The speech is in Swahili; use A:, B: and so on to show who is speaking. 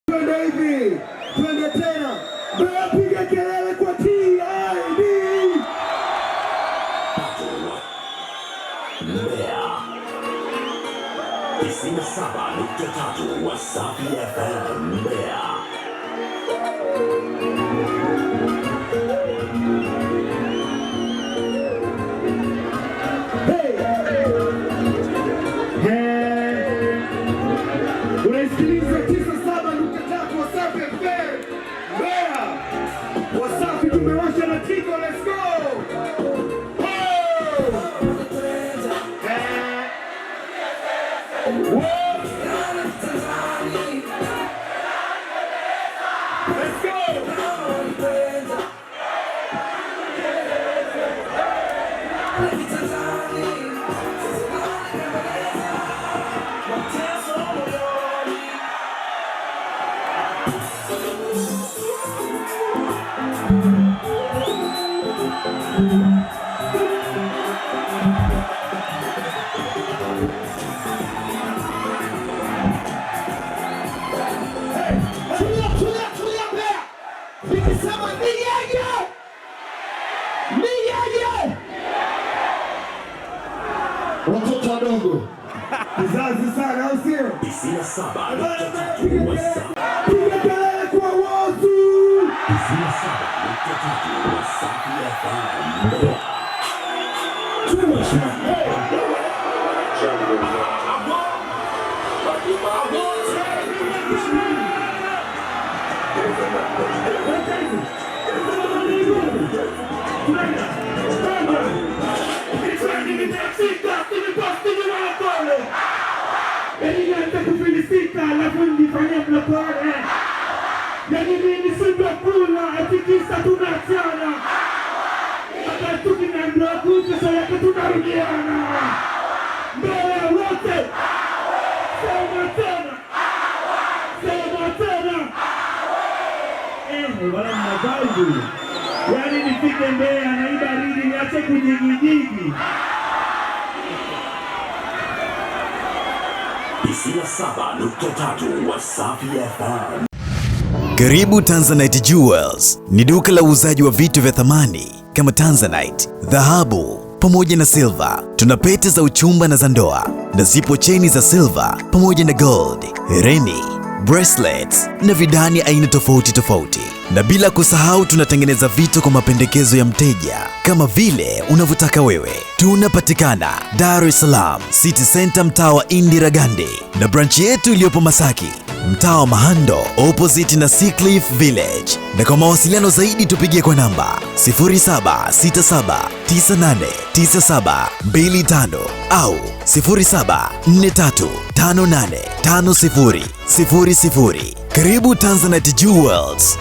A: Twende hivi, twende tena. Mbeya piga kelele kwa TID.
B: Mbeya 97.3 Wasafi FM Mbeya.
A: Unasikiliza 97.3 Wasafi FM Mbeya. Wasafi tumewasha na tiko, let's go. Watoto wadogo kizazi sana, au sio?
B: 97.3 Wasafi.
A: Piga kelele kwa WHOZU.
B: 97.3 Wasafi FM Mbeya.
A: Alafu nifanye mlokole. Yani mimi sio kula atikisa tunachana. Hata tukiambiwa kuja sasa tunarudiana. Mbeya wote. Sema tena. Sema tena. Wala mnababu. Yani nifike Mbeya na ibaridi niache kujigijigi.
B: 97.3 Wasafi FM.
C: Karibu Tanzanite Jewels. Ni duka la uuzaji wa vitu vya thamani kama Tanzanite, dhahabu pamoja na silver. Tuna pete za uchumba na za ndoa, na zipo cheni za silver pamoja na gold, hereni, bracelets na vidani aina tofauti tofauti. Na bila kusahau tunatengeneza vitu kwa mapendekezo ya mteja kama vile unavyotaka wewe. Tunapatikana Dar es Salaam City Center, mtaa wa Indira Gandhi, na branch yetu iliyopo Masaki, mtaa wa Mahando opposite na Seacliff Village. Na kwa mawasiliano zaidi tupigie kwa namba 0767989725 au 0743585000. Karibu Tanzanite Jewels.